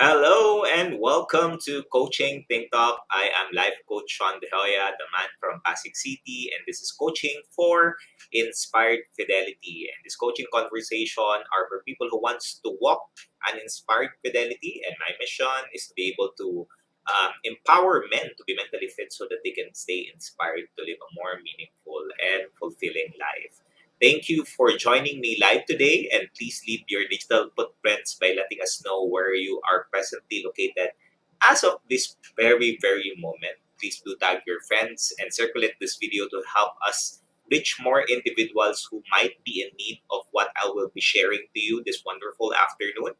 Hello and welcome to Coaching Think Talk. I am life coach Shaun, Joya, the man from Pasig City, and this is coaching for inspired fidelity. And this coaching conversation are for people who wants to walk an inspired fidelity. And my mission is to be able to empower men to be mentally fit so that they can stay inspired to live a more meaningful and fulfilling life. Thank you for joining me live today, and please leave your digital footprints by letting us know where you are presently located. As of this very moment, please do tag your friends and circulate this video to help us reach more individuals who might be in need of what I will be sharing to you this wonderful afternoon.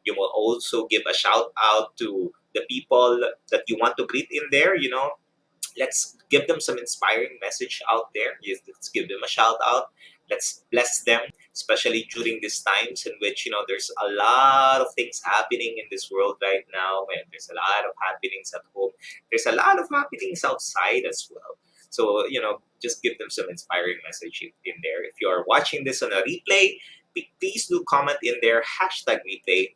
You will also give a shout out to the people that you want to greet in there. Let's give them some inspiring message out there. Yes, let's give them a shout out. Let's bless them, especially during these times in which there's a lot of things happening in this world right now, and there's a lot of happenings at home. There's a lot of happenings outside as well. So just give them some inspiring message in there. If you are watching this on a replay, please do comment in there hashtag replay.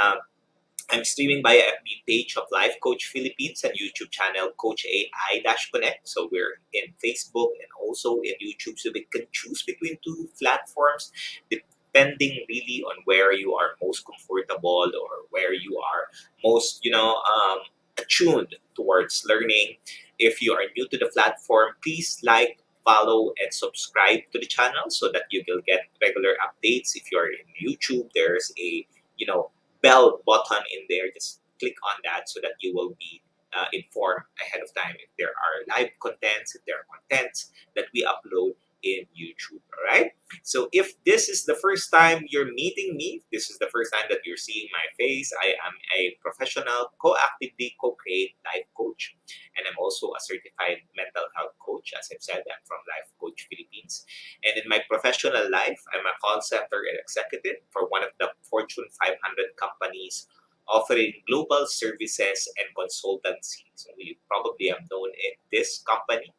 Um, I'm streaming via FB page of Life Coach Philippines and YouTube channel Coach AI-Connect. So we're in Facebook and also in YouTube. So we can choose between two platforms depending really on where you are most comfortable or where you are most, attuned towards learning. If you are new to the platform, please like, follow, and subscribe to the channel so that you will get regular updates. If you are in YouTube, there's a bell button in there. Just click on that so that you will be informed ahead of time if there are live contents, if there are contents that we upload in YouTube. All right. So if this is the first time you're meeting me, this is the first time that you're seeing my face. I am a professional, co-actively co-create life coach, and I'm also a certified mental health coach. As I've said, I'm from Life Coach Philippines. And in my professional life, I'm a call center executive for one of the Fortune 500 companies offering global services and consultancy. So you probably have known this company.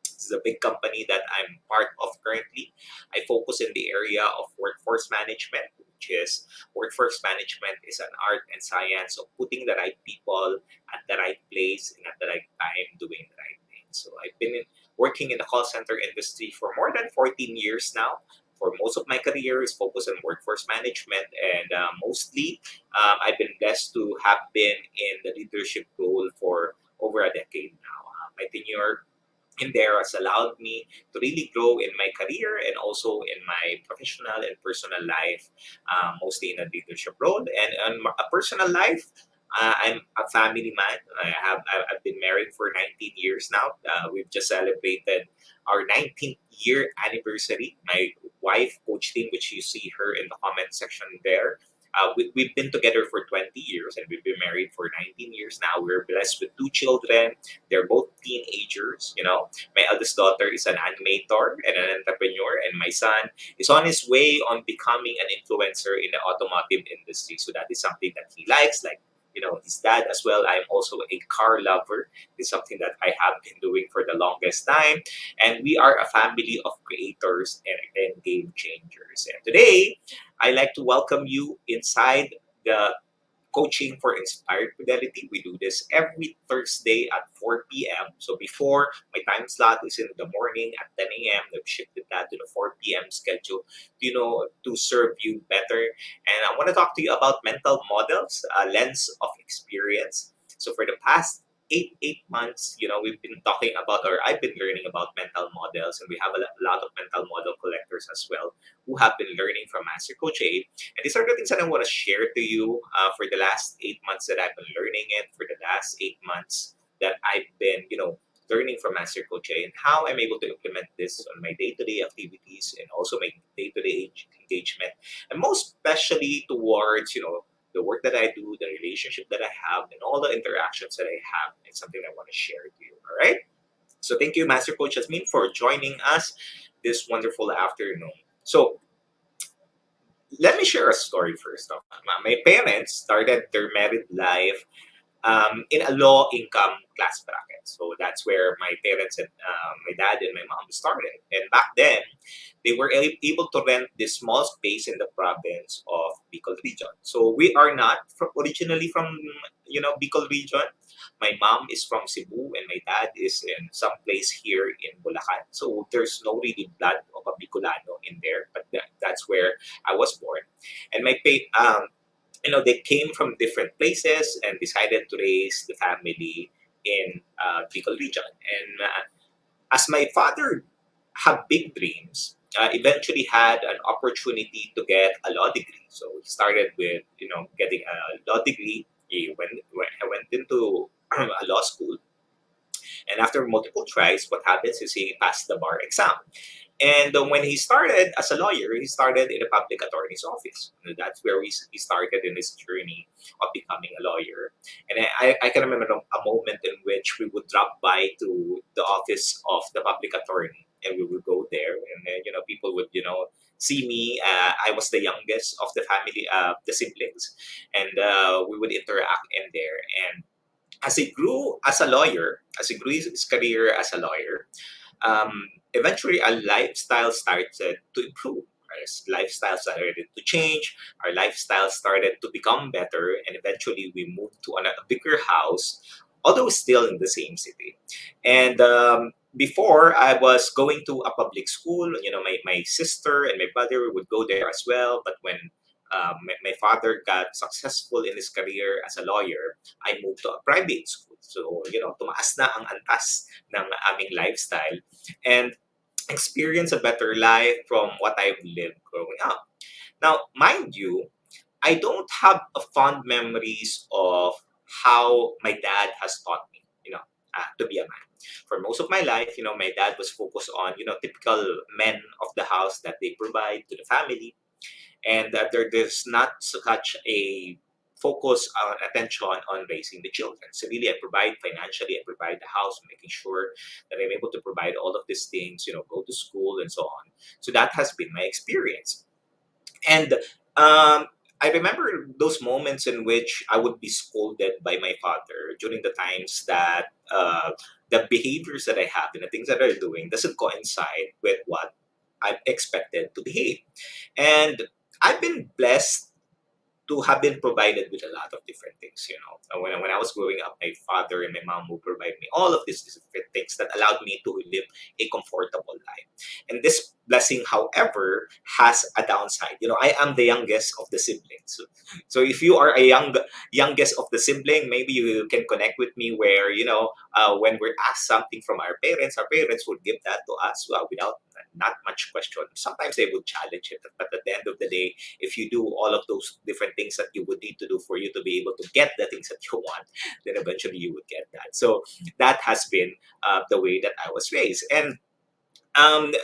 This is a big company that I'm part of currently. I focus in the area of workforce management, which is workforce management is an art and science of putting the right people at the right place and at the right time doing the right thing. So I've been working in the call center industry for more than 14 years now. For most of my career is focused on workforce management, and mostly I've been blessed to have been in the leadership role for over a decade now. My tenure in there has allowed me to really grow in my career and also in my professional and personal life, mostly in a leadership role. And on a personal life, I'm a family man. I've been married for 19 years now. We've just celebrated our 19th year anniversary. My wife, Coach Team, which you see her in the comment section there, we've been together for 20 years and we've been married for 19 years now. We're blessed with two children. They're both teenagers. My eldest daughter is an animator and an entrepreneur, and my son is on his way on becoming an influencer in the automotive industry. So that is something that he likes, like his dad as well. I'm also a car lover. It's something that I have been doing for the longest time. And we are a family of creators and game changers. And today, I'd like to welcome you inside the Coaching for Inspired Fidelity. We do this every Thursday at 4 p.m. So before, my time slot is in the morning at 10 a.m. I've shifted that to the 4 p.m. schedule, to serve you better. And I want to talk to you about mental models, a lens of experience. So for the past eight months, we've been talking about, or I've been learning about mental models, and we have a lot of mental model collectors as well who have been learning from Master Coach A. And these are the things that I want to share to you for the last 8 months that I've been learning it, for the last 8 months that I've been, learning from Master Coach A, and how I'm able to implement this on my day-to-day activities and also my day-to-day engagement, and most especially towards, the work that I do, the relationship that I have, and all the interactions that I have. It's something I want to share to you. All right. So thank you, Master Coach Jasmine, for joining us this wonderful afternoon. So let me share a story first off. My parents started their married life in a low income class bracket. So that's where my parents and my dad and my mom started. And back then, they were able to rent this small space in the province of Bicol region. So we are not originally from Bicol region. My mom is from Cebu and my dad is in some place here in Bulacan. So there's no really blood of a Bicolano in there, but that's where I was born. And they came from different places and decided to raise the family in Bicol region. And as my father had big dreams, eventually had an opportunity to get a law degree. So he started with getting a law degree. He went into a law school, and after multiple tries, what happens is he passed the bar exam. And when he started as a lawyer, he started in a public attorney's office. And that's where he started in his journey of becoming a lawyer. And I can remember a moment in which we would drop by to the office of the public attorney, and we would go there, and then people would see me. I was the youngest of the family, the siblings, and we would interact in there. And as he grew as a lawyer, as he grew his career as a lawyer, eventually our lifestyle started to improve. Our lifestyle started to change. Our lifestyle started to become better, and eventually we moved to a bigger house, although still in the same city. And before I was going to a public school, my sister and my brother would go there as well. But when my father got successful in his career as a lawyer, I moved to a private school. So, tumaas na ang antas ng aming lifestyle and experience a better life from what I've lived growing up. Now, mind you, I don't have a fond memories of how my dad has taught me, to be a man. For most of my life, my dad was focused on, typical men of the house that they provide to the family, and that there's not such a focus on attention on raising the children. So really, I provide financially, I provide the house, making sure that I'm able to provide all of these things, go to school and so on. So that has been my experience. And I remember those moments in which I would be scolded by my father during the times that the behaviors that I have and the things that I'm doing doesn't coincide with what I'm expected to behave. And I've been blessed to have been provided with a lot of different things. When I was growing up, my father and my mom would provide me all of these different things that allowed me to live a comfortable life. And this blessing, however, has a downside. I am the youngest of the siblings. So if you are a youngest of the sibling, maybe you can connect with me where, when we're asked something from our parents would give that to us without not much question. Sometimes they would challenge it, but at the end of the day, if you do all of those different things that you would need to do for you to be able to get the things that you want, then eventually you would get that. So that has been the way that I was raised. And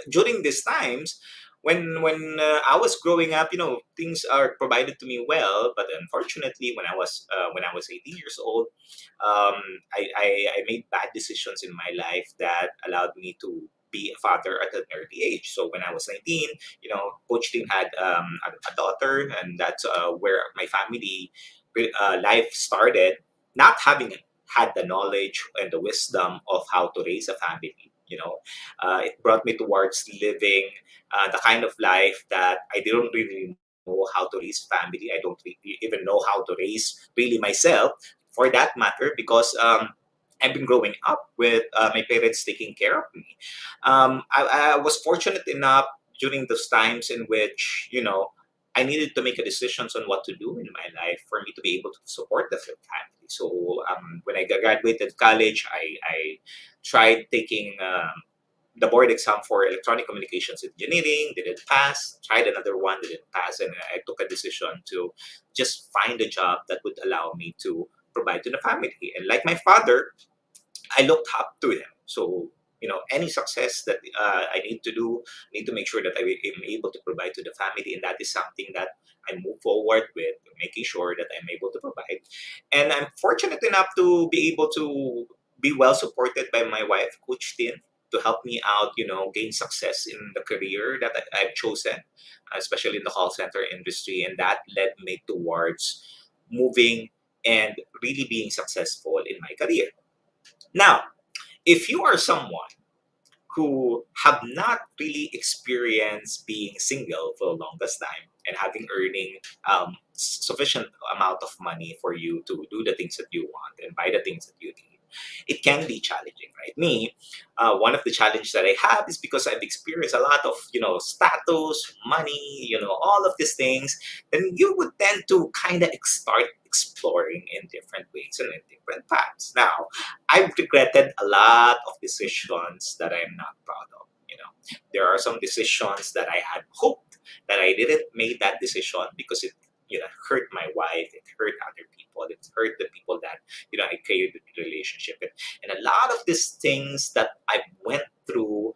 during these times, when I was growing up, things are provided to me well. But unfortunately, when I was 18 years old, I made bad decisions in my life that allowed me to be a father at an early age. So when I was 19, Coach Ting had a daughter, and that's where my family life started. Not having had the knowledge and the wisdom of how to raise a family, it brought me towards living the kind of life that I didn't really know how to raise family. I don't really even know how to raise really myself, for that matter, because I've been growing up with my parents taking care of me. I was fortunate enough during those times in which I needed to make a decisions on what to do in my life for me to be able to support the family. So when I graduated college, I tried taking the board exam for electronic communications engineering, didn't pass, tried another one, didn't pass, and I took a decision to just find a job that would allow me to provide to the family. And like my father, I looked up to him. So, any success that I need to do, need to make sure that I am able to provide to the family. And that is something that I move forward with, making sure that I'm able to provide. And I'm fortunate enough to be able to be well supported by my wife, Coach Tin, to help me out, gain success in the career that I've chosen, especially in the call center industry. And that led me towards moving and really being successful in my career. Now, if you are someone who have not really experienced being single for the longest time and having earning sufficient amount of money for you to do the things that you want and buy the things that you need, it can be challenging, right? Me, one of the challenges that I have is because I've experienced a lot of, status, money, all of these things, then you would tend to kind of start exploring in different ways and in different paths. Now, I've regretted a lot of decisions that I'm not proud of. There are some decisions that I had hoped that I didn't make that decision because it, hurt my wife, it hurt other people, it hurt the people that, I created the relationship with. And a lot of these things that I went through,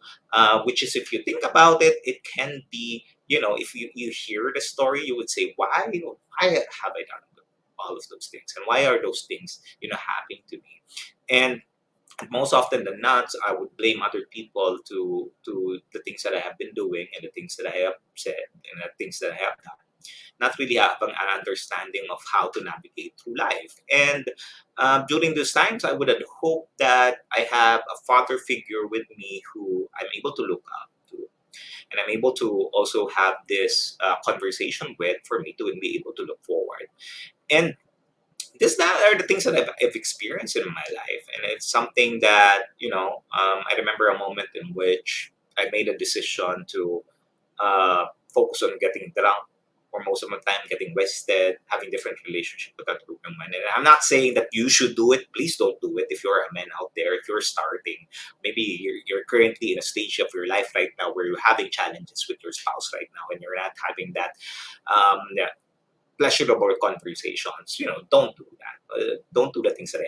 which is, if you think about it, it can be, if you hear the story, you would say, why have I done all of those things? And why are those things, happening to me? And most often than not, I would blame other people to the things that I have been doing and the things that I have said and the things that I have done. Not really having an understanding of how to navigate through life. And during those times, I would have hoped that I have a father figure with me who I'm able to look up to. And I'm able to also have this conversation with for me to be able to look forward. And this that are the things that I've experienced in my life, and it's something that I remember a moment in which I made a decision to focus on getting drunk, or most of the time getting wasted, having different relationship with that group of men. And I'm not saying that you should do it. Please don't do it. If you're a man out there, if you're starting, maybe you're currently in a stage of your life right now where you're having challenges with your spouse right now, and you're not having that yeah, pleasurable conversations. Don't do that. Don't do the things that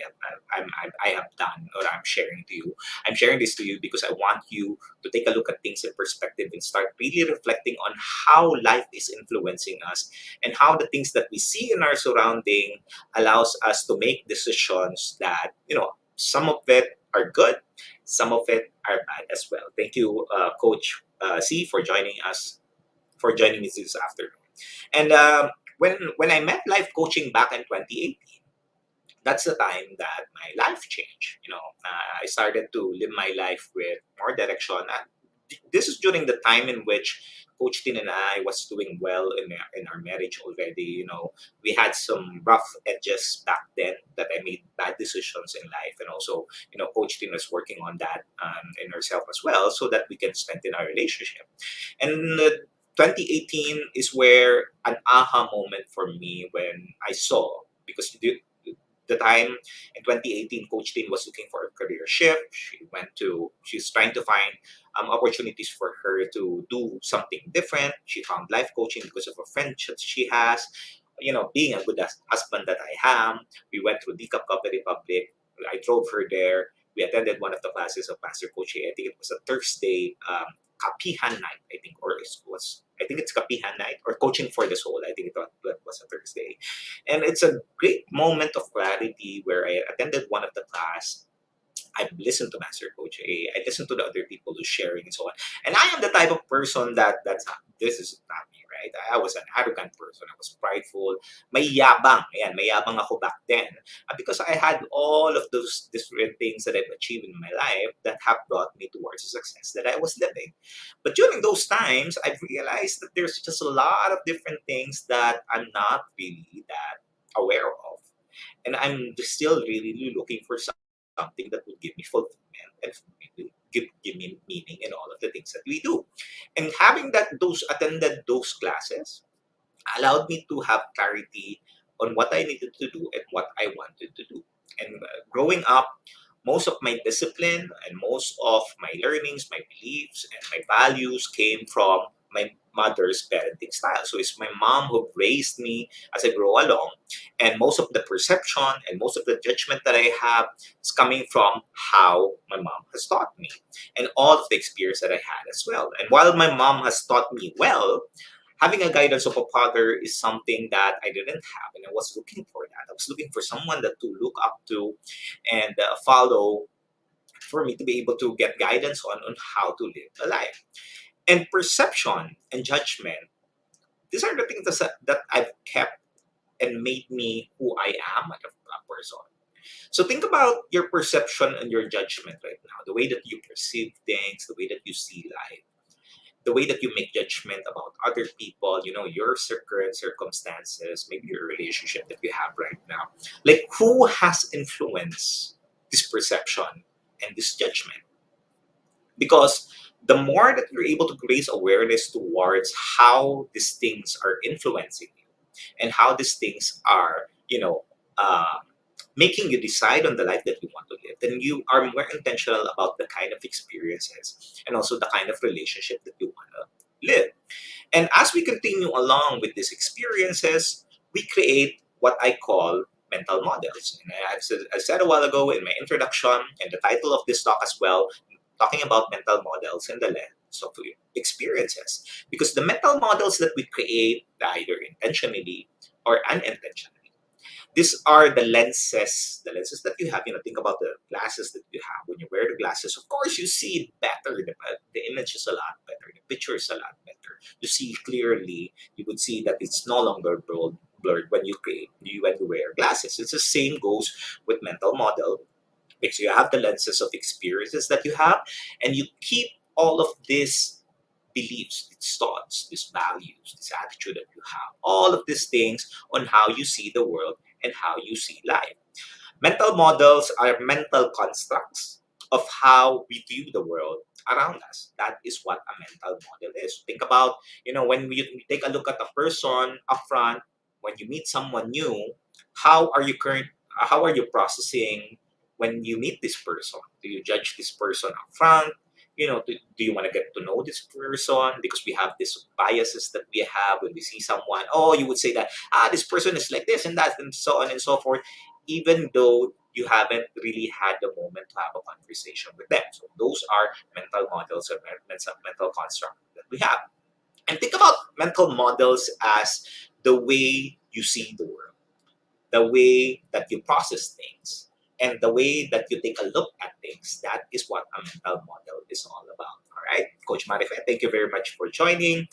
I have done or I'm sharing to you. I'm sharing this to you because I want you to take a look at things in perspective and start really reflecting on how life is influencing us and how the things that we see in our surrounding allows us to make decisions that, some of it are good, some of it are bad as well. Thank you, Coach C, for joining me this afternoon. And when I met life coaching back in 2018, that's the time that my life changed. I started to live my life with more direction. And this is during the time in which Coach Tin and I was doing well in our marriage already. We had some rough edges back then that I made bad decisions in life, and also, Coach Tin was working on that in herself as well, so that we can strengthen our relationship. And 2018 is where an aha moment for me when I saw, because the time in 2018, Coach Tin was looking for a career shift. She's trying to find opportunities for her to do something different. She found life coaching because of a friend that she has. Being a good husband that I am, we went through Decap Coffee Republic. I drove her there. We attended one of the classes of Pastor Coach. I think it was a Thursday Kapihan night, I think, or it was, I think it's Kapihan night or Coaching for the Soul. I think that was a Thursday. And it's a great moment of clarity where I attended one of the class. I've listened to Master Coach A. I listened to the other people who's sharing and so on. And I am the type of person this is not me, right? I was an arrogant person. I was prideful. May yabang. Ayan, may yabang ako back then. Because I had all of those different things that I've achieved in my life that have brought me towards the success that I was living. But during those times, I've realized that there's just a lot of different things that I'm not really that aware of. And I'm still really looking for something that would give me fulfillment and give me meaning in all of the things that we do. And having those attended those classes allowed me to have clarity on what I needed to do and what I wanted to do. And growing up, most of my discipline and most of my learnings, my beliefs, and my values came from my mother's parenting style. So it's my mom who raised me as I grow along. And most of the perception and most of the judgment that I have is coming from how my mom has taught me and all of the experience that I had as well. And while my mom has taught me well, having a guidance of a father is something that I didn't have, and I was looking for that. I was looking for someone that to look up to and follow for me to be able to get guidance on how to live a life. And perception and judgment, these are the things that I've kept and made me who I am as a person. So think about your perception and your judgment right now, the way that you perceive things, the way that you see life, the way that you make judgment about other people, your current circumstances, maybe your relationship that you have right now. Like, who has influenced this perception and this judgment? Because the more that you're able to raise awareness towards how these things are influencing you and how these things are, uh, making you decide on the life that you want to live, then you are more intentional about the kind of experiences and also the kind of relationship that you want to live. And as we continue along with these experiences, we create what I call mental models. And I said a while ago in my introduction and the title of this talk as well, talking about mental models and the lens of experiences. Because the mental models that we create, either intentionally or unintentionally, these are the lenses that you have. Think about the glasses that you have. When you wear the glasses, of course, you see better. The image is a lot better. The picture is a lot better. You see clearly. You would see that it's no longer blurred when you wear glasses. It's the same goes with mental model, because you have the lenses of experiences that you have, and you keep all of these beliefs, these thoughts, these values, this attitude that you have, all of these things on how you see the world and how you see life. Mental models are mental constructs of how we view the world around us. That is what a mental model is. Think about, when we take a look at a person up front, when you meet someone new, how are you current how are you processing when you meet this person? Do you judge this person up front? Do you want to get to know this person? Because we have these biases that we have when we see someone. Oh, you would say that, this person is like this and that, and so on and so forth, even though you haven't really had the moment to have a conversation with them. So those are mental models or mental construct that we have. And think about mental models as the way you see the world, the way that you process things, and the way that you take a look at things. That is what a mental model is all about. All right, Coach Marife, thank you very much for joining.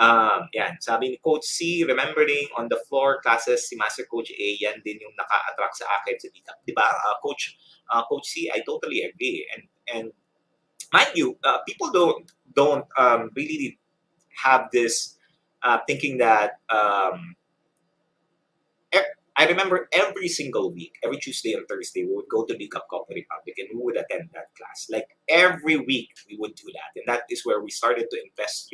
Yan, sabi ni Coach C, remembering on the floor classes, si Master Coach A, yan din yung naka-attract sa akin sa DCAP. Diba, Coach C, I totally agree. And mind you, people don't really have this thinking that I remember every single week, every Tuesday and Thursday, we would go to Cup Coffee Republic and we would attend that class. Like every week, we would do that, and that is where we started to invest,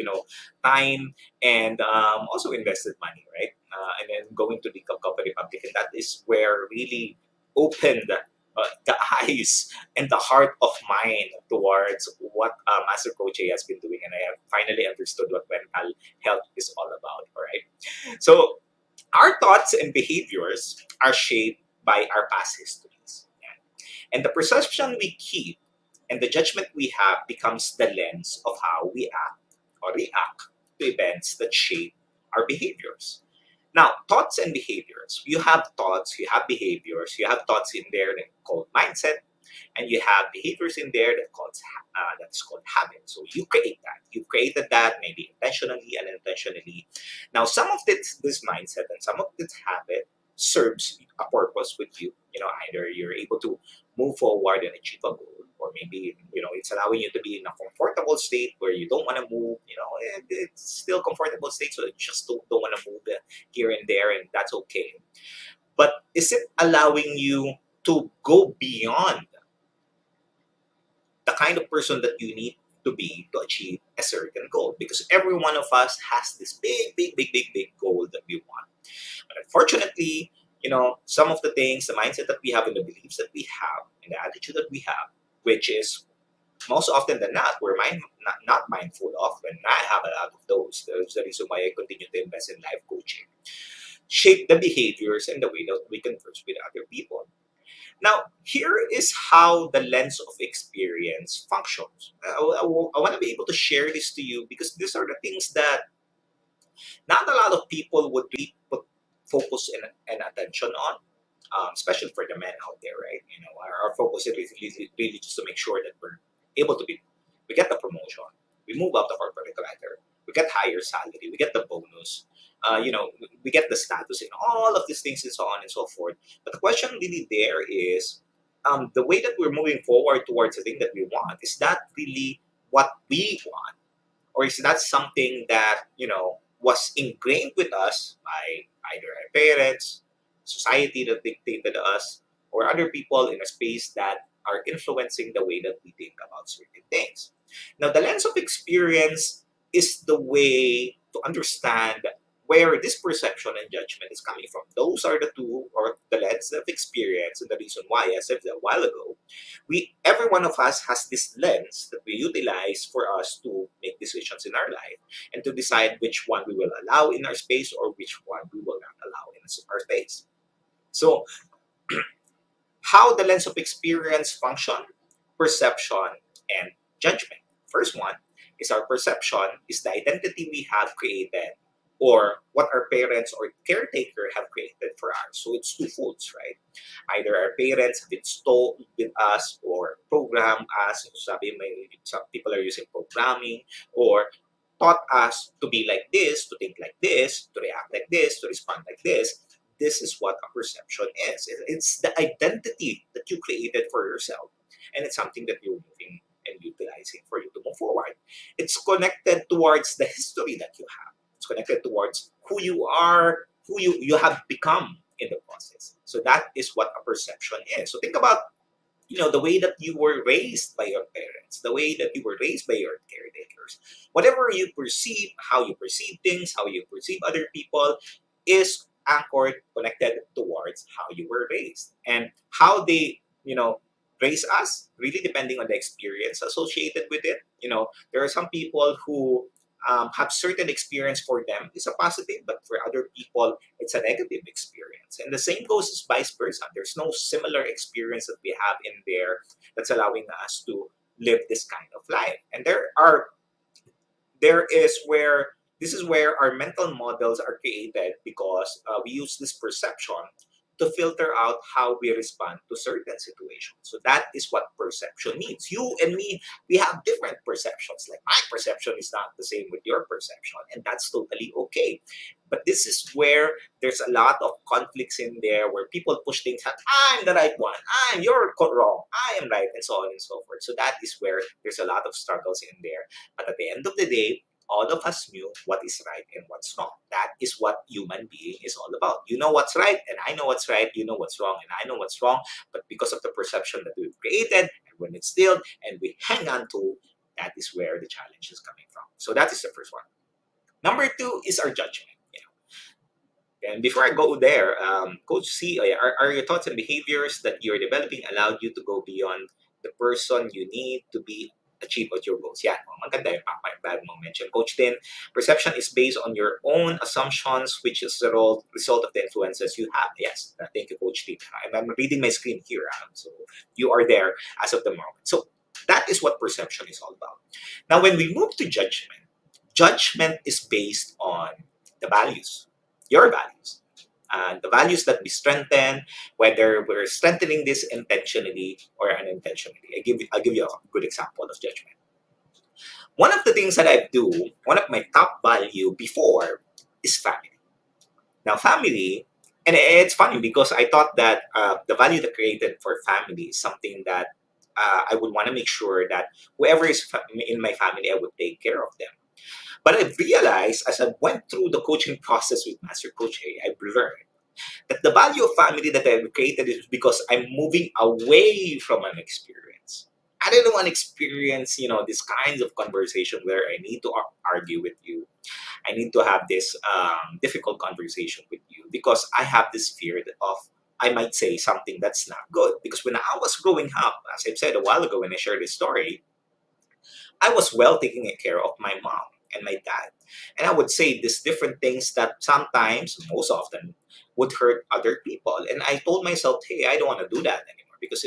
time and also invested money, right? And then going to Cup Coffee Republic, and that is where really opened the eyes and the heart of mine towards what Master Coach A has been doing, and I have finally understood what mental health is all about. All right, so our thoughts and behaviors are shaped by our past histories. Yan. And the perception we keep and the judgment we have becomes the lens of how we act or react to events that shape our behaviors. Now, thoughts and behaviors. You have thoughts, you have behaviors, you have thoughts in there that called mindset, and you have behaviors in there that's called habit. So you create that. You created that maybe intentionally and unintentionally. Now, some of this mindset and some of this habit serves a purpose with you. Either you're able to move forward and achieve a goal, or maybe it's allowing you to be in a comfortable state where you don't want to move. It's still comfortable state, so you just don't want to move here and there, and that's okay. But is it allowing you to go beyond the kind of person that you need to be to achieve a certain goal? Because every one of us has this big goal that we want. But unfortunately, some of the things, the mindset that we have and the beliefs that we have and the attitude that we have, which is most often than not, we're not mindful of, and I have a lot of those. That's the reason why I continue to invest in life coaching. Shape the behaviors and the way that we converse with other people. Now, here is how the lens of experience functions. I want to be able to share this to you because these are the things that not a lot of people would really put focus and attention on, especially for the men out there, right? Our focus is really just to make sure that we're able to we get the promotion, we move up the corporate ladder, we get higher salary, we get the bonus, we get the status, and all of these things, and so on and so forth. But the question really there is, the way that we're moving forward towards the thing that we want, is that really what we want? Or is that something that was ingrained with us by either our parents, society that dictated us, or other people in a space that are influencing the way that we think about certain things? Now, the lens of experience is the way to understand where this perception and judgment is coming from. Those are the two, or the lens of experience, and the reason why, as I said a while ago, every one of us has this lens that we utilize for us to make decisions in our life, and to decide which one we will allow in our space, or which one we will not allow in our space. So, how the lens of experience function: perception and judgment. First one is our perception, is the identity we have created, or what our parents or caretaker have created for us. So it's two folds, right? Either our parents have installed with us or programmed us. Some people are using programming, or taught us to be like this, to think like this, to react like this, to respond like this. This is what a perception is. It's the identity that you created for yourself, and it's something that you're moving and utilizing for you to move forward. It's connected towards the history that you have. It's connected towards who you are, who you have become in the process. So that is what a perception is. So think about the way that you were raised by your parents, the way that you were raised by your caretakers. Whatever you perceive, how you perceive things, how you perceive other people, is anchored, connected towards how you were raised, and how they raise us, really depending on the experience associated with it. There are some people who have certain experience, for them is a positive, but for other people it's a negative experience. And the same goes as vice versa. There's no similar experience that we have in there that's allowing us to live this kind of life. And there is where this is where our mental models are created, because we use this perception to filter out how we respond to certain situations. So that is what perception means. You and me, we have different perceptions. Like, my perception is not the same with your perception, and that's totally okay. But this is where there's a lot of conflicts in there, where people push things out. I'm the right one. You're wrong. I am right, and so on and so forth. So that is where there's a lot of struggles in there. But at the end of the day, all of us knew what is right and what's wrong. That is what human being is all about. You know what's right, and I know what's right. You know what's wrong, and I know what's wrong. But because of the perception that we've created, and when it's still, and we hang on to, that is where the challenge is coming from. So that is the first one. Number two is our judgment. And before I go there, Coach C, are your thoughts and behaviors that you're developing allowed you to go beyond the person you need to be achieve what your goals? Yan, maganda yung bag mo mention. Coach Tin, perception is based on your own assumptions, which is the result of the influences you have. Yes, thank you, Coach Tin. I'm reading my screen here, so you are there as of the moment. So that is what perception is all about. Now, when we move to judgment, judgment is based on the values, your values, and the values that we strengthen, whether we're strengthening this intentionally or unintentionally. I'll give you a good example of judgment. One of the things that I do, one of my top value before, is family. Now, family, and it's funny because I thought that the value that created for family is something that I would want to make sure that whoever is in my family, I would take care of them. But I've realized, as I went through the coaching process with Master Coach A, I've learned that the value of family that I've created is because I'm moving away from an experience. I didn't want to experience, these kinds of conversation where I need to argue with you. I need to have this difficult conversation with you, because I have this fear of I might say something that's not good. Because when I was growing up, as I've said a while ago when I shared this story, I was well taking care of my mom and my dad. And I would say these different things that sometimes, most often, would hurt other people. And I told myself, hey, I don't want to do that anymore, because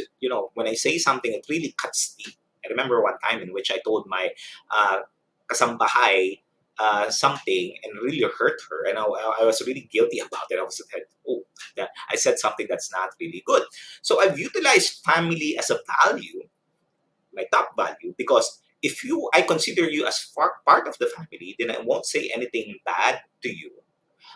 when I say something, it really cuts deep. I remember one time in which I told my kasambahay something and really hurt her. And I was really guilty about it. I was like, oh, that I said something that's not really good. So I've utilized family as a value, my top value, because I consider you as part of the family, then I won't say anything bad to you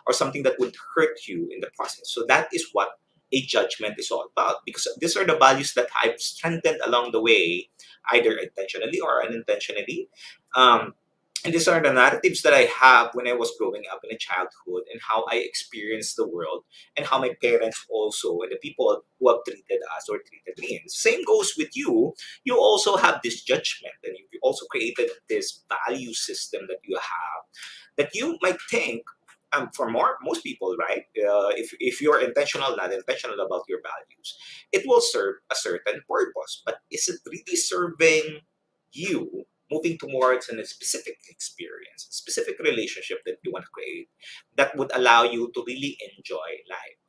or something that would hurt you in the process. So that is what a judgment is all about, because these are the values that I've strengthened along the way, either intentionally or unintentionally. Um, and these are the narratives that I have when I was growing up in a childhood, and how I experienced the world, and how my parents also, and the people who have treated us or treated me. And same goes with you. You also have this judgment, and you also created this value system that you have, that you might think, for most people, right? If you're intentional, not intentional about your values, it will serve a certain purpose. But is it really serving you moving towards a specific experience, specific relationship that you want to create, that would allow you to really enjoy life?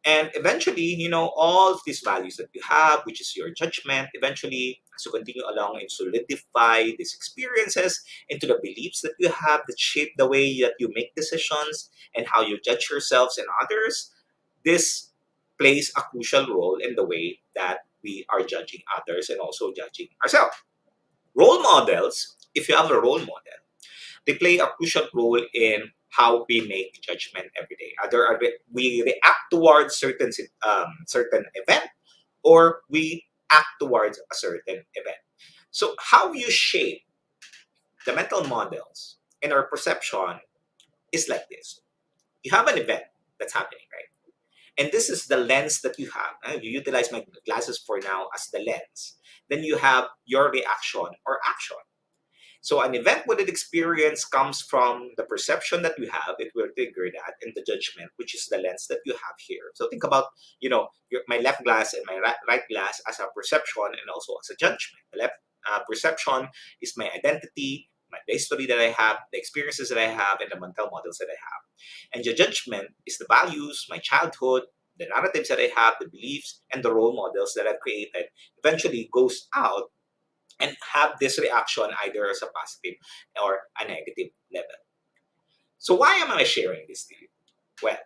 And eventually, all these values that you have, which is your judgment, eventually, as you continue along and solidify these experiences into the beliefs that you have that shape the way that you make decisions and how you judge yourselves and others, this plays a crucial role in the way that we are judging others and also judging ourselves. Role models, if you have a role model, they play a crucial role in how we make judgment every day. Either we react towards certain event, or we act towards a certain event. So how you shape the mental models and our perception is like this. You have an event that's happening, right? And this is the lens that you have. You utilize my glasses for now as the lens. Then you have your reaction or action. So an event with an experience comes from the perception that you have. It will trigger that, and the judgment, which is the lens that you have here. So think about, my left glass and my right glass as a perception and also as a judgment. The left perception is my identity, the history that I have, the experiences that I have, and the mental models that I have. And the judgment is the values, my childhood, the narratives that I have, the beliefs, and the role models that I've created. Eventually goes out and have this reaction either as a positive or a negative level. So why am I sharing this to you? Well,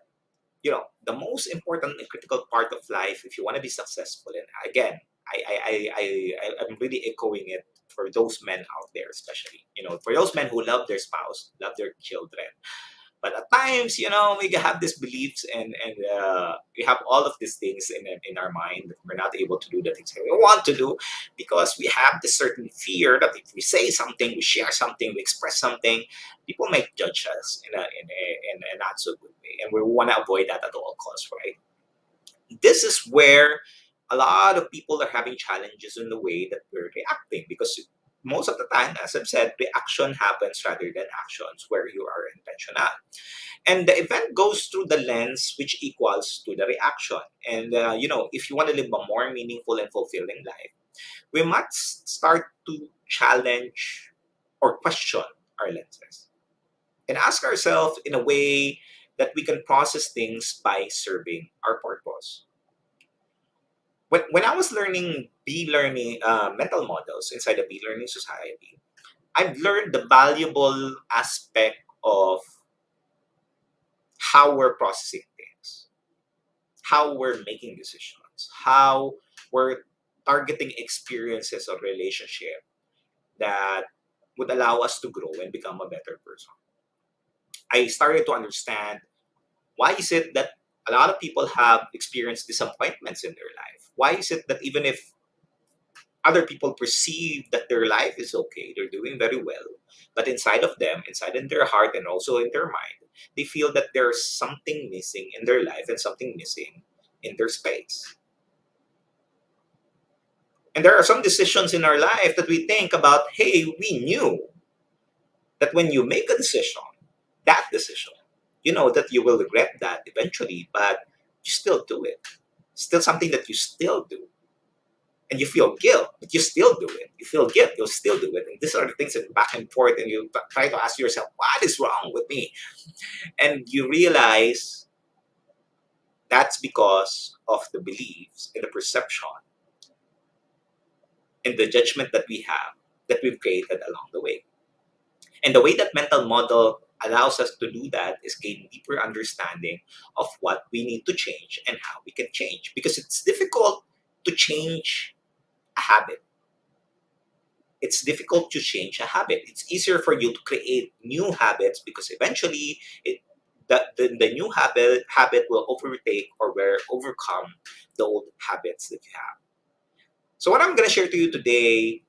the most important and critical part of life, if you want to be successful, and again, I'm really echoing it for those men out there, especially, for those men who love their spouse, love their children, but at times, we have these beliefs, and we have all of these things in our mind that we're not able to do the things that we want to do, because we have this certain fear that if we say something, we share something, we express something, people might judge us in a not so good way. And we want to avoid that at all costs, right? This is where a lot of people are having challenges in the way that we're reacting, because most of the time, as I've said, reaction happens rather than actions where you are intentional. And the event goes through the lens which equals to the reaction. And if you want to live a more meaningful and fulfilling life, we must start to challenge or question our lenses and ask ourselves in a way that we can process things by serving our purpose. When I was learning B learning mental models inside the B learning society, I've learned the valuable aspect of how we're processing things, how we're making decisions, how we're targeting experiences of relationship that would allow us to grow and become a better person. I started to understand, why is it that a lot of people have experienced disappointments in their life? Why is it that even if other people perceive that their life is okay, they're doing very well, but inside of them, inside in their heart and also in their mind, they feel that there's something missing in their life and something missing in their space. And there are some decisions in our life that we think about, hey, we knew that when you make a decision, that decision, you know that you will regret that eventually, but you still do it. Still something that you still do. And you feel guilt, but you still do it. You feel guilt, you'll still do it. And these are the things that back and forth, and you try to ask yourself, what is wrong with me? And you realize that's because of the beliefs and the perception and the judgment that we have, that we've created along the way. And the way that mental model allows us to do that is gain deeper understanding of what we need to change and how we can change. Because it's difficult to change a habit. it's difficult to change a habit. It's easier for you to create new habits because eventually the new habit will overtake or will overcome the old habits that you have. So what I'm going to share to you today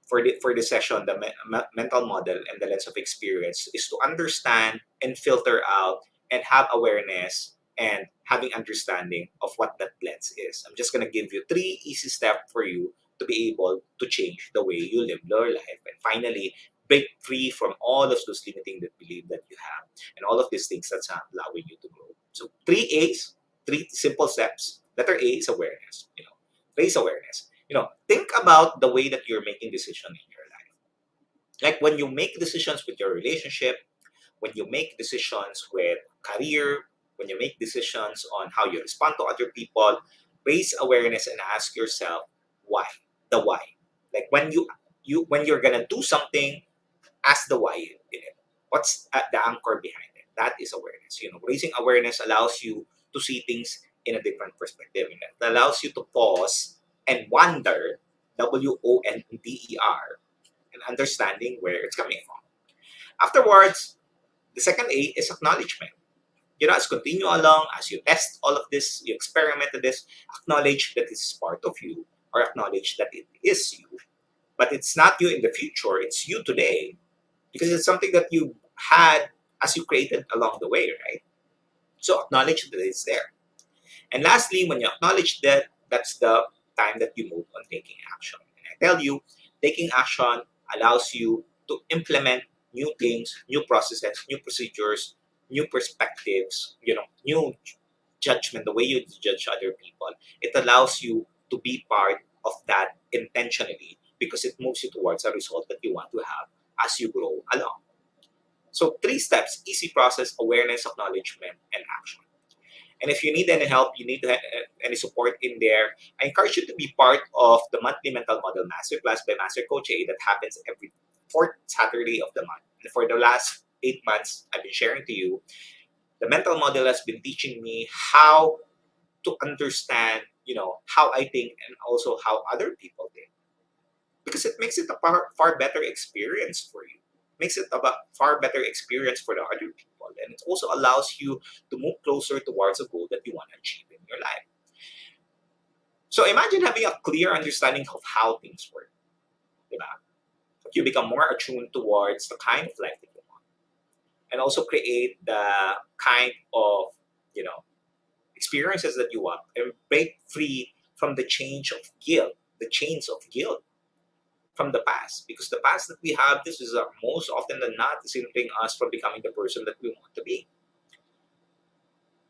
for the session, the mental model and the lens of experience, is to understand and filter out and have awareness and having understanding of what that lens is. I'm just gonna give you 3 easy steps for you to be able to change the way you live your life and finally break free from all of those limiting that belief that you have and all of these things that's not allowing you to grow. So 3 A's, 3 simple steps. Letter A is awareness. Raise awareness. Think about the way that you're making decisions in your life. Like when you make decisions with your relationship, when you make decisions with career, when you make decisions on how you respond to other people, raise awareness and ask yourself why. The why. Like when you're gonna do something, ask the why in it. What's at the anchor behind it? That is awareness. Raising awareness allows you to see things in a different perspective. And it allows you to pause and wonder, WONDER, and understanding where it's coming from. Afterwards, the second A is acknowledgement. As you continue along, as you test all of this, you experiment with this, acknowledge that this is part of you, or acknowledge that it is you. But it's not you in the future, it's you today, because it's something that you had as you created along the way, right? So acknowledge that it's there. And lastly, when you acknowledge that, that's the time that you move on taking action. And I tell you, taking action allows you to implement new things, new processes, new procedures, new perspectives, new judgment, the way you judge other people. It allows you to be part of that intentionally because it moves you towards a result that you want to have as you grow along. So 3 steps, easy process, awareness, acknowledgement, and action. And if you need any help, you need any support in there, I encourage you to be part of the monthly Mental Model Masterclass by Master Coach A that happens every fourth Saturday of the month. And for the last 8 months, I've been sharing to you, the mental model has been teaching me how to understand, how I think and also how other people think. Because it makes it a far better experience for you. Makes it a far better experience for the other people. And it also allows you to move closer towards a goal that you want to achieve in your life. So imagine having a clear understanding of how things work. Diba? You become more attuned towards the kind of life that you want. And also create the kind of, experiences that you want and break free from the chains of guilt from the past, because the past that we have, this is most often than not is hindering us from becoming the person that we want to be.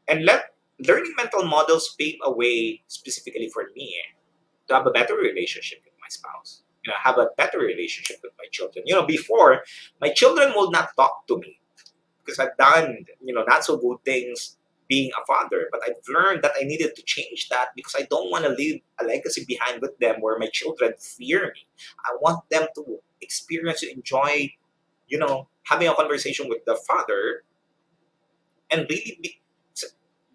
And let learning mental models pave a way specifically for me to have a better relationship with my spouse. Have a better relationship with my children. Before, my children will not talk to me because I've done, not so good things being a father. But I've learned that I needed to change that because I don't want to leave a legacy behind with them where my children fear me. I want them to experience and enjoy, having a conversation with their father and really be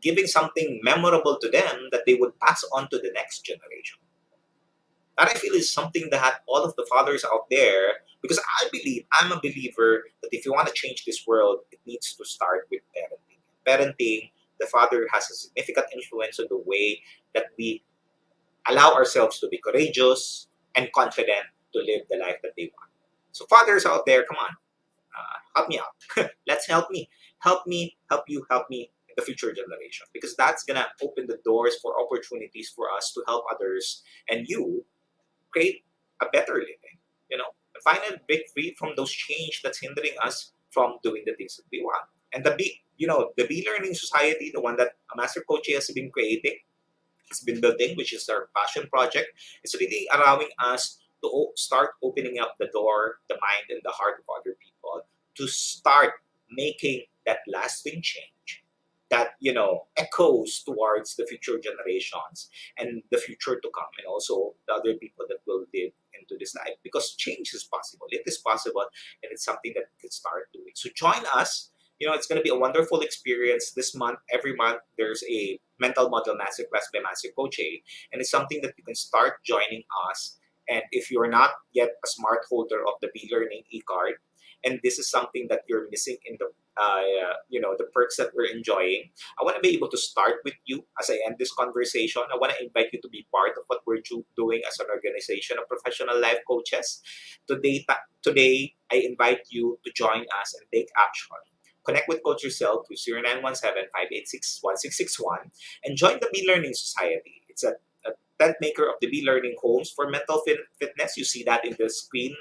giving something memorable to them that they would pass on to the next generation. That I feel is something that all of the fathers out there, because I'm a believer that if you want to change this world, it needs to start with parenting. Parenting, the father has a significant influence on the way that we allow ourselves to be courageous and confident to live the life that they want. So fathers out there, come on, help me out. Let's help you, help me, the future generation, because that's gonna open the doors for opportunities for us to help others and you create a better living, and finally break free from those change that's hindering us from doing the things that we want. And the Be Learning Society, the one that Master Coach has been creating, has been building, which is our passion project, is really allowing us to start opening up the door, the mind, and the heart of other people to start making that lasting change that echoes towards the future generations and the future to come, and also the other people that will live into this life, because change is possible, it is possible, and it's something that we can start doing. So join us. It's going to be a wonderful experience this month. Every month there's a mental model masterclass by Master Coach A, and it's something that you can start joining us And if you're not yet a smart holder of the B-Learning e-card, and this is something that you're missing in the the perks that we're enjoying, I want to be able to start with you as I end this conversation. I want to invite you to be part of what we're doing as an organization of professional life coaches. Today, I invite you to join us and take action. Connect with Coach yourself to 0917-586-1661 and join the Be Learning Society. It's a tent maker of the Be Learning homes for mental fitness. You see that in the screen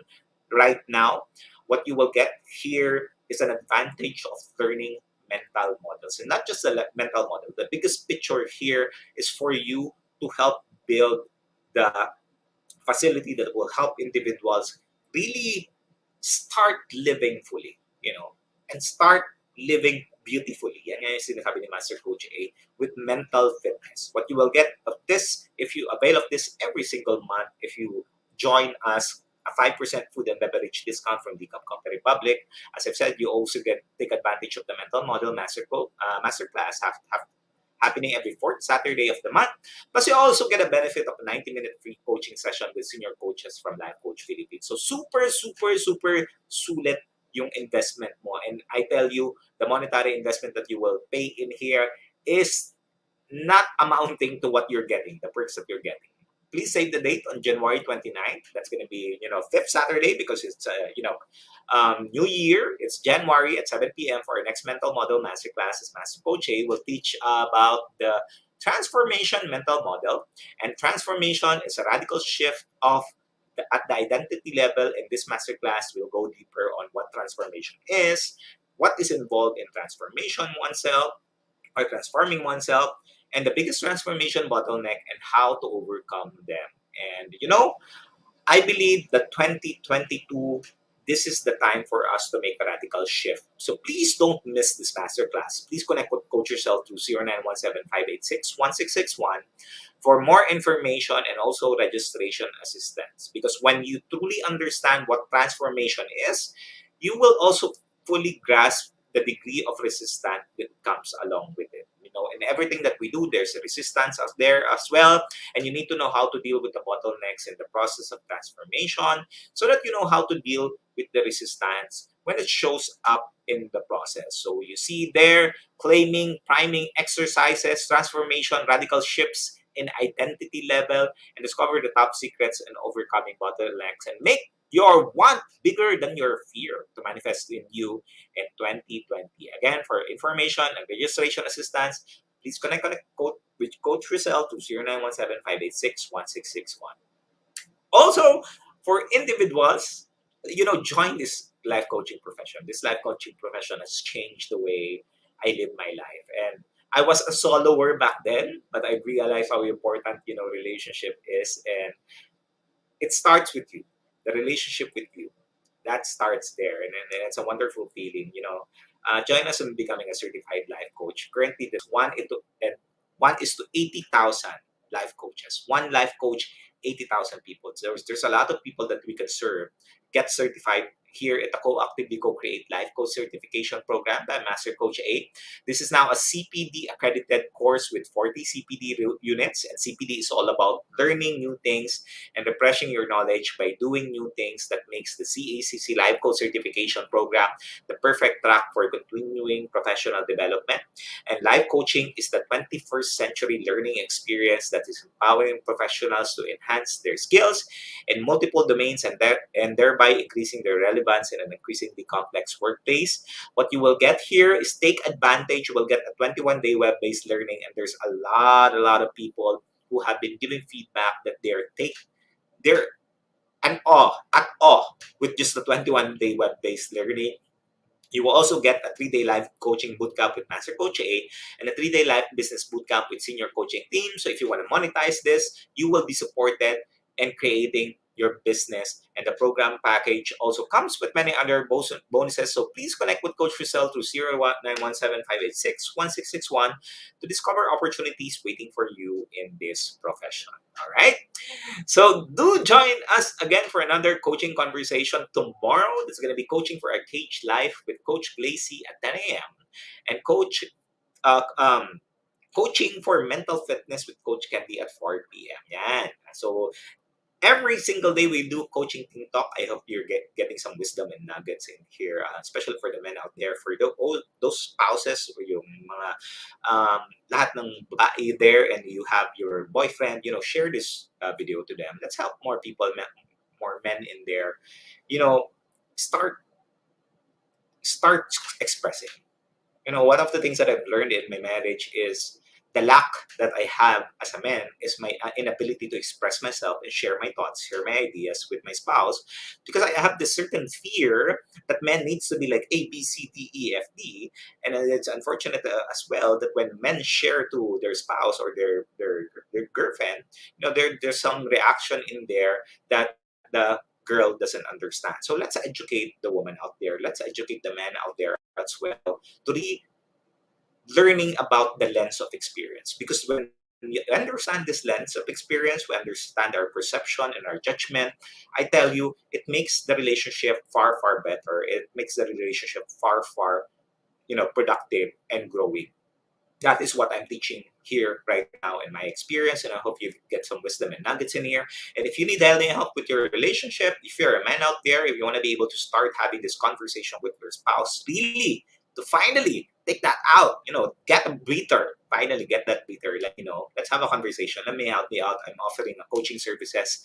right now. What you will get here is an advantage of learning mental models, and not just the mental model. The biggest picture here is for you to help build the facility that will help individuals really start living fully, and start living beautifully. Yan yung sinasabi ni Master Coach A with mental fitness. What you will get of this, if you avail of this every single month, if you join us, a 5% food and beverage discount from the Company Republic. As I've said, you also take advantage of the mental model master class happening every fourth Saturday of the month. Plus, you also get a benefit of a 90-minute free coaching session with senior coaches from Life Coach Philippines. So super, super, super sulit yung investment mo. And I tell you, the monetary investment that you will pay in here is not amounting to what you're getting, the perks that you're getting. Please save the date on January 29th. That's going to be, fifth Saturday because it's, New Year. It's January at 7 p.m. for our next mental model masterclass. As Master Coach A will teach about the transformation mental model. And transformation is a radical shift of at the identity level. In this masterclass, we'll go deeper on what transformation is, what is involved in transformation oneself, or transforming oneself, and the biggest transformation bottleneck and how to overcome them. And I believe that 2022, this is the time for us to make a radical shift. So please don't miss this masterclass. Please connect with Coach yourself to 0917-586-1661 for more information and also registration assistance. Because when you truly understand what transformation is, you will also fully grasp the degree of resistance that comes along with it. In everything that we do, there's a resistance out there as well. And you need to know how to deal with the bottlenecks in the process of transformation so that you know how to deal with the resistance when it shows up in the process. So you see there, claiming, priming exercises, transformation, radical shifts in identity level, and discover the top secrets and overcoming bottlenecks and make your want bigger than your fear to manifest in you in 2020. Again, for information and registration assistance, please connect with Coach Rizal to 0917-586-1661. Also, for individuals, join this life coaching profession. This life coaching profession has changed the way I live my life. And I was a soloer back then, but I realized how important, relationship is. And it starts with you, the relationship with you. That starts there. And it's a wonderful feeling, join us in becoming a certified life coach. Currently, there's one is to 80,000 life coaches. One life coach, 80,000 people. So there's a lot of people that we can serve, get certified here at the Co-Actively Co-Create Life Coach Certification Program by Master Coach A. This is now a CPD accredited course with 40 CPD units, and CPD is all about learning new things and refreshing your knowledge by doing new things. That makes the CACC Life Coach Certification Program the perfect track for continuing professional development. And life coaching is the 21st century learning experience that is empowering professionals to enhance their skills in multiple domains and thereby increasing their relevance in an increasingly complex workplace. What you will get here is take advantage. You will get a 21-day web-based learning, and there's a lot of people who have been giving feedback that they're at awe with just the 21-day web-based learning. You will also get a 3-day live coaching bootcamp with Master Coach A and a 3-day live business bootcamp with senior coaching team. So if you want to monetize this, you will be supported in creating your business. And the program package also comes with many other bonuses. So please connect with Coach Rizal through 0917-586-1661 to discover opportunities waiting for you in this profession. All right? So do join us again for another coaching conversation tomorrow. This is going to be Coaching for a Cage Life with Coach Glacy at 10 a.m. and uh, um, Coaching for Mental Fitness with Coach Candy at 4 p.m. Yan. So every single day we do coaching team talk. I hope you're getting some wisdom and nuggets in here, especially for the men out there, for those spouses or yung mga lahat ng babae there, and you have your boyfriend, share this video to them. Let's help more people, more men in there, you know, start start expressing. One of the things that I've learned in my marriage is the lack that I have as a man is my inability to express myself and share my thoughts, share my ideas with my spouse, because I have this certain fear that men needs to be like A, B, C, D, E, F, D, and it's unfortunate as well that when men share to their spouse or their girlfriend, there's some reaction in there that the girl doesn't understand. So let's educate the woman out there. Let's educate the man out there as well to learning about the lens of experience. Because when you understand this lens of experience, we understand our perception and our judgment. I tell you, it makes the relationship far, far better. It makes the relationship far, far, productive and growing. That is what I'm teaching here right now in my experience, and I hope you get some wisdom and nuggets in here. And if you need any help with your relationship, if you're a man out there, if you want to be able to start having this conversation with your spouse, really to finally take that out, get a breather. Finally, get that breather. Let me know. Let's have a conversation. Let me help me out. I'm offering a coaching services,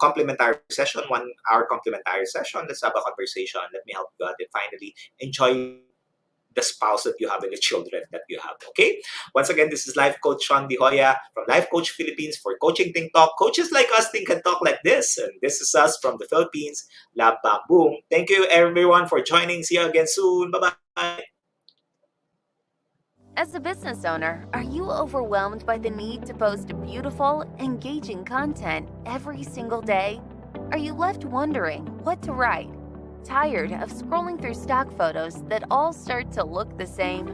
complimentary session, 1 hour complimentary session. Let's have a conversation. Let me help you out and finally enjoy the spouse that you have and the children that you have. Okay? Once again, this is Life Coach Shaun Joya from Life Coach Philippines for Coaching Think Talk. Coaches like us think and talk like this. And this is us from the Philippines. Lab Bam Boom. Thank you everyone for joining. See you again soon. Bye-bye. As a business owner, are you overwhelmed by the need to post beautiful, engaging content every single day? Are you left wondering what to write? Tired of scrolling through stock photos that all start to look the same?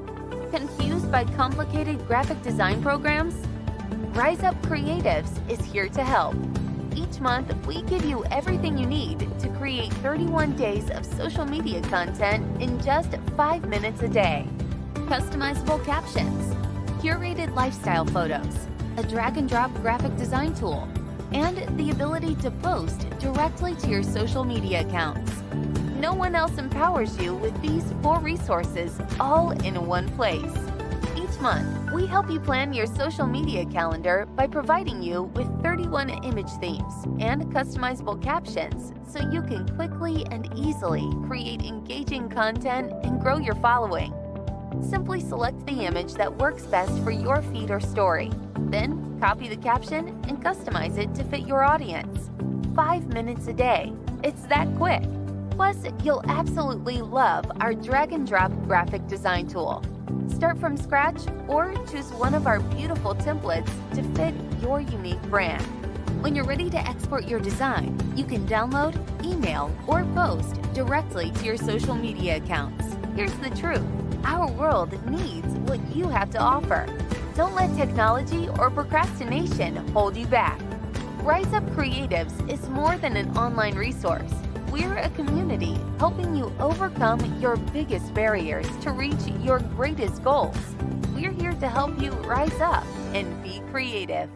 Confused by complicated graphic design programs? Rise Up Creatives is here to help. Each month, we give you everything you need to create 31 days of social media content in just 5 minutes a day. Customizable captions, curated lifestyle photos, a drag-and-drop graphic design tool, and the ability to post directly to your social media accounts. No one else empowers you with these 4 resources all in one place. Each month, we help you plan your social media calendar by providing you with 31 image themes and customizable captions so you can quickly and easily create engaging content and grow your following. Simply select the image that works best for your feed or story. Then, copy the caption and customize it to fit your audience. 5 minutes a day. It's that quick. Plus, you'll absolutely love our drag-and-drop graphic design tool. Start from scratch or choose one of our beautiful templates to fit your unique brand. When you're ready to export your design, you can download, email, or post directly to your social media accounts. Here's the truth. Our world needs what you have to offer. Don't let technology or procrastination hold you back. Rise Up Creatives is more than an online resource. We're a community helping you overcome your biggest barriers to reach your greatest goals. We're here to help you rise up and be creative.